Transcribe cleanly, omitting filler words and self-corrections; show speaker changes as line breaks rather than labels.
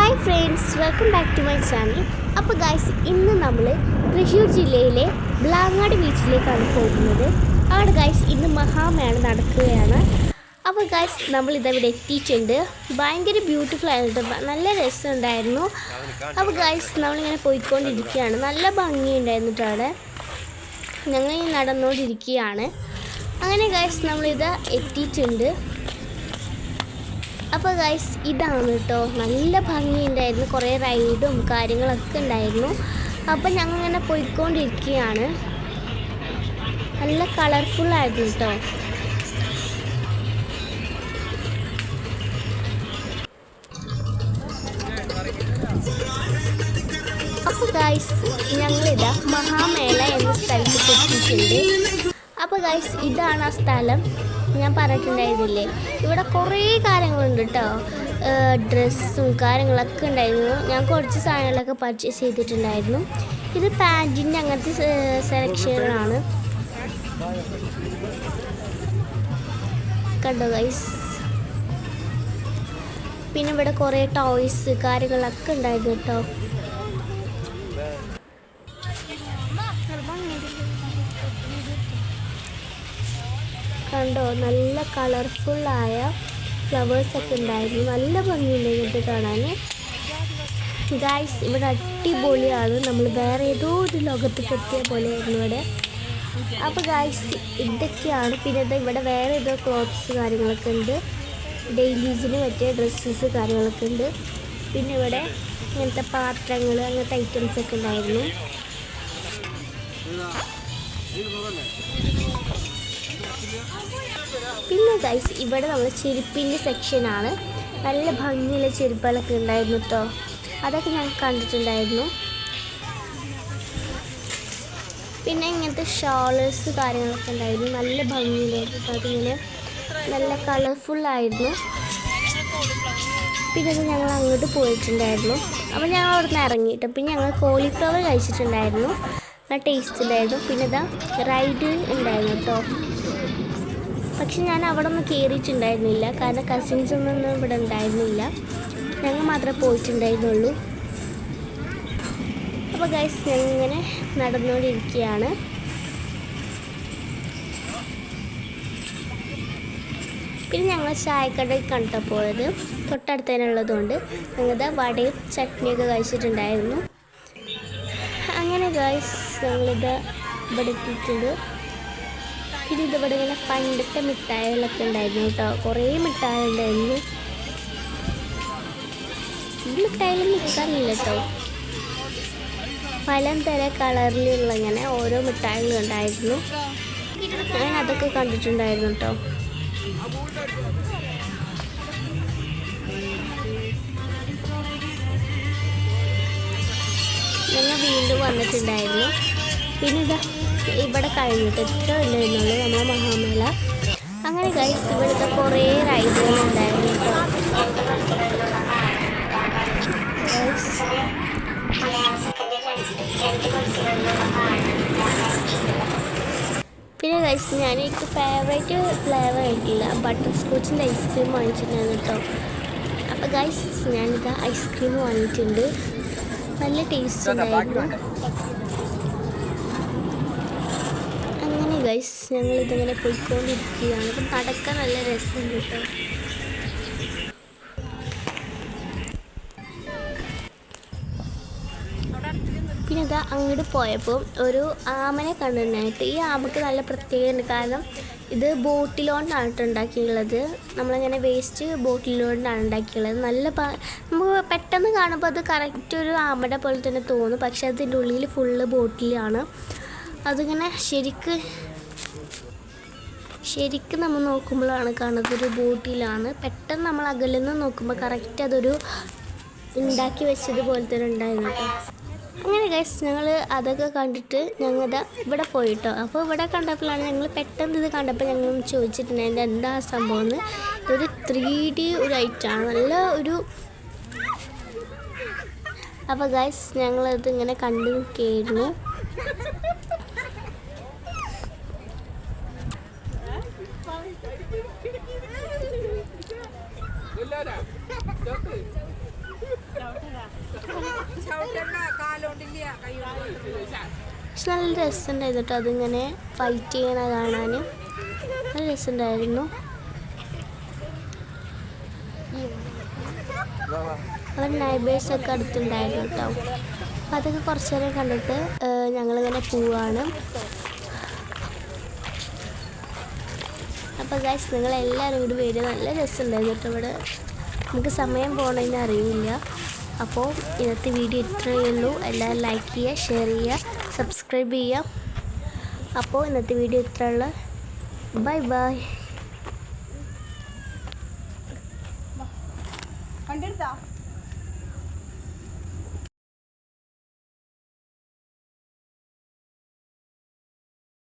Hi friends, welcome back to my channel. അപ്പോൾ guys, ഇന്ന് നമ്മൾ തൃശ്ശൂർ ജില്ലയിലെ ബ്ലാങ്ങാട് ബീച്ചിലേക്കാണ് പോകുന്നത്. അവിടെ ഗൈസ് ഇന്ന് മഹാമേള നടക്കുകയാണ്. അപ്പോൾ ഗൈസ് നമ്മളിതവിടെ എത്തിയിട്ടുണ്ട്. ഭയങ്കര ബ്യൂട്ടിഫുൾ ആയിട്ട് നല്ല രസമുണ്ടായിരുന്നു. അപ്പോൾ ഗൈസ് നമ്മളിങ്ങനെ പോയിക്കൊണ്ടിരിക്കുകയാണ്. നല്ല ഭംഗിയുണ്ടായിരുന്നു അവിടെ. ഞങ്ങൾ നടന്നുകൊണ്ടിരിക്കുകയാണ്. അങ്ങനെ ഗൈസ് നമ്മളിത് എത്തിയിട്ടുണ്ട്. അപ്പോൾ ഗൈസ് ഇതാണ് കേട്ടോ, നല്ല ഭംഗിയുണ്ടായിരുന്നു. കുറേ റൈഡും കാര്യങ്ങളൊക്കെ ഉണ്ടായിരുന്നു. അപ്പോൾ ഞങ്ങൾ ഇങ്ങനെ പോയിക്കൊണ്ടിരിക്കുകയാണ്. നല്ല കളർഫുള്ളായിരുന്നു കേട്ടോ. അപ്പോൾ ഗൈസ് ഞങ്ങളിതാ മഹാമേള എന്ന സ്ഥലത്ത് എത്തിയിട്ടുണ്ട്. അപ്പോൾ ഗൈസ് ഇതാണ് ആ സ്ഥലം. ഞാൻ പറഞ്ഞിട്ടുണ്ടായിരുന്നില്ലേ, ഇവിടെ കുറേ കാര്യങ്ങളുണ്ട് കേട്ടോ. ഡ്രസ്സും കാര്യങ്ങളൊക്കെ ഉണ്ടായിരുന്നു. ഞാൻ കുറച്ച് സാധനങ്ങളൊക്കെ പർച്ചേസ് ചെയ്തിട്ടുണ്ടായിരുന്നു. ഇത് പാൻറ്റിൻ്റെ അങ്ങനത്തെ സെലക്ഷനാണ്. കണ്ടോ ഗൈസ്. പിന്നെ ഇവിടെ കുറേ ടോയ്സ് കാര്യങ്ങളൊക്കെ ഉണ്ടായിരുന്നു കേട്ടോ. കണ്ടോ, നല്ല കളർഫുള്ളായ ഫ്ലവേഴ്സൊക്കെ ഉണ്ടായിരുന്നു. നല്ല ഭംഗിയുണ്ടായിരുന്നു കാണാൻ. ഗൈസ് ഇവിടെ അടിപൊളിയാണ്. നമ്മൾ വേറെ ഏതോ ഒരു ലോകത്തേക്ക് എത്തിയ പോലെയായിരുന്നു ഇവിടെ. അപ്പോൾ ഗൈസ് ഇതൊക്കെയാണ്. പിന്നെ ഇവിടെ വേറെ ഏതോ ക്ലോത്ത്സ് കാര്യങ്ങളൊക്കെ ഉണ്ട്. ഡെയിലി യൂസിന് പറ്റിയ ഡ്രസ്സസ് കാര്യങ്ങളൊക്കെ ഉണ്ട്. പിന്നെ ഇവിടെ ഇങ്ങനത്തെ പാത്രങ്ങൾ അങ്ങനത്തെ ഐറ്റംസൊക്കെ ഉണ്ടായിരുന്നു. പിന്നെ ഗൈസ് ഇവിടെ നമ്മൾ ചെരുപ്പിൻ്റെ സെക്ഷനാണ്. നല്ല ഭംഗിയുള്ള ചെരുപ്പുകളൊക്കെ ഉണ്ടായിരുന്നു കേട്ടോ. അതൊക്കെ ഞാൻ കണ്ടിട്ടുണ്ടായിരുന്നു. പിന്നെ ഇങ്ങനത്തെ ഷോളേഴ്സ് കാര്യങ്ങളൊക്കെ ഉണ്ടായിരുന്നു. നല്ല ഭംഗിയിലായിരുന്നു. അതിങ്ങനെ നല്ല കളർഫുള്ളായിരുന്നു. പിന്നെ അത് ഞങ്ങൾ അങ്ങോട്ട് പോയിട്ടുണ്ടായിരുന്നു. അപ്പോൾ ഞങ്ങൾ അവിടെ നിന്ന് ഇറങ്ങിയിട്ട് പിന്നെ ഞങ്ങൾ കോളിഫ്ലവർ കഴിച്ചിട്ടുണ്ടായിരുന്നു. നല്ല ടേസ്റ്റ് ഉണ്ടായിരുന്നു. പിന്നെ ഇതാ റൈഡ് ഉണ്ടായിരുന്നു കേട്ടോ. പക്ഷെ ഞാൻ അവിടെ ഒന്നും കയറിയിട്ടുണ്ടായിരുന്നില്ല, കാരണം കസിൻസൊന്നും ഇവിടെ ഉണ്ടായിരുന്നില്ല. ഞങ്ങൾ മാത്രമേ പോയിട്ടുണ്ടായിരുന്നുള്ളൂ. അപ്പോൾ ഗൈസ് ഞങ്ങളിങ്ങനെ നടന്നുകൊണ്ടിരിക്കുകയാണ്. പിന്നെ ഞങ്ങൾ ചായക്കടയിൽ കണ്ടിട്ട് പോയത് തൊട്ടടുത്ത് തന്നെ ഉള്ളതുകൊണ്ട് ഞങ്ങളുടെ വടയും ചട്നിയൊക്കെ കഴിച്ചിട്ടുണ്ടായിരുന്നു. അങ്ങനെ ഗൈസ് ഞങ്ങളിത് ഇവിടെ എത്തിയിട്ടുണ്ട്. പിന്നെ ഇതിവിടെ ഇങ്ങനെ പണ്ടത്തെ മിഠായികളൊക്കെ ഉണ്ടായിരുന്നു കേട്ടോ. കുറേ മിഠായി ഉണ്ടായിരുന്നു. ഈ മിഠായിലൊന്നും നിൽക്കാറില്ല കേട്ടോ. പലതരം കളറിലുള്ള ഇങ്ങനെ ഓരോ മിഠായികളും ഉണ്ടായിരുന്നു. ഞാൻ അതൊക്കെ കണ്ടിട്ടുണ്ടായിരുന്നു കേട്ടോ. ഞങ്ങൾ വീണ്ടും വന്നിട്ടുണ്ടായിരുന്നു. പിന്നെ ഇതാ ഇവിടെ കഴിഞ്ഞിട്ട് ഇത്ര ഉണ്ടായിരുന്നുള്ളൂ നമ്മളെ മഹാമേള. അങ്ങനെ ഗൈസ് ഇവിടുത്തെ കുറേ റൈഡുകളുണ്ടായിരുന്നു കേട്ടോ. പിന്നെ ഗൈസ് ഞാൻ എനിക്ക് ഫേവറേറ്റ് ഫ്ലേവർ ആയിട്ടില്ല, ബട്ടർ സ്കോച്ചിൻ്റെ ഐസ്ക്രീം വാങ്ങിച്ചിട്ടുണ്ടായിരുന്നു കേട്ടോ. അപ്പോൾ ഗൈസ് ഞാനിത് ഐസ്ക്രീം വാങ്ങിയിട്ടുണ്ട്. നല്ല ടേസ്റ്റ് ഉണ്ടായിരുന്നു. ഗൈസ് ഞങ്ങളിതിങ്ങനെ പോയിക്കൊണ്ടിരിക്കുകയാണ്. അപ്പം നടക്കാൻ നല്ല രസമുണ്ട് കേട്ടോ. പിന്നെ ഇതാ അങ്ങോട്ട് പോയപ്പോൾ ഒരു ആമനെ കണ്ടിട്ടുണ്ടായിട്ട്. ഈ ആമക്ക് നല്ല പ്രത്യേകതയുണ്ട്. കാരണം ഇത് ബോട്ടിലോണ്ടാണ് ഉണ്ടാക്കിയുള്ളത്. നമ്മളിങ്ങനെ വേസ്റ്റ് ബോട്ടിലോണ്ടാണ് ഉണ്ടാക്കിയുള്ളത്. നല്ല നമുക്ക് പെട്ടെന്ന് കാണുമ്പോൾ അത് കറക്റ്റ് ഒരു ആമയുടെ പോലെ തന്നെ തോന്നും. പക്ഷെ അതിൻ്റെ ഉള്ളിൽ ഫുള്ള് ബോട്ടിലാണ്. അതിങ്ങനെ ശരിക്കും നമ്മൾ നോക്കുമ്പോഴാണ് കാണുന്നത് ഒരു ബോട്ടിലാണ്. പെട്ടെന്ന് നമ്മൾ അകലിൽ നിന്ന് നോക്കുമ്പോൾ കറക്റ്റ് അതൊരു ഉണ്ടാക്കി വെച്ചതുപോലെ തന്നെ ഉണ്ടായിരുന്നു കേട്ടോ. അങ്ങനെ ഗൈസ് ഞങ്ങൾ അതൊക്കെ കണ്ടിട്ട് ഞങ്ങൾ ഇവിടെ പോയിട്ടോ. അപ്പോൾ ഇവിടെ കണ്ടപ്പോഴാണ് ഞങ്ങൾ പെട്ടെന്ന് ഇത് കണ്ടപ്പോൾ ഞങ്ങൾ ചോദിച്ചിട്ടുണ്ടായിരുന്നു എന്താ സംഭവം എന്ന്. ഇതൊരു 3D ഒരു ഐറ്റമാണ്, നല്ല ഒരു. അപ്പോൾ ഗൈസ് ഞങ്ങളത് ഇങ്ങനെ കണ്ടു നിൽക്കുകയായിരുന്നു. പക്ഷെ നല്ല രസമുണ്ടായിരുന്നു കേട്ടോ അതിങ്ങനെ ഫൈറ്റ് ചെയ്യണ കാണാൻ നല്ല രസമുണ്ടായിരുന്നു. അവർ നൈബേഴ്സൊക്കെ അടുത്തുണ്ടായിരുന്നു കേട്ടോ. അപ്പം അതൊക്കെ കുറച്ച് നേരം കണ്ടിട്ട് ഞങ്ങളിങ്ങനെ പോവാണ്. അപ്പോൾ ഗൈസ് നിങ്ങളെല്ലാവരും കൂടി വരിക, നല്ല രസമുണ്ടായിരുന്നു കേട്ടോ. ഇവിടെ നമുക്ക് സമയം പോകണമെന്ന് അറിയില്ല. അപ്പോൾ ഇന്നത്തെ വീഡിയോ ഇത്രയേ ഉള്ളൂ. എല്ലാവരും ലൈക്ക് ചെയ്യുക, ഷെയർ ചെയ്യുക, സബ്സ്ക്രൈബ് ചെയ്യുക. അപ്പോൾ ഇന്നത്തെ വീഡിയോ ഇത്രയുള്ള. Bye bye.
കണ്ടെടുത്താ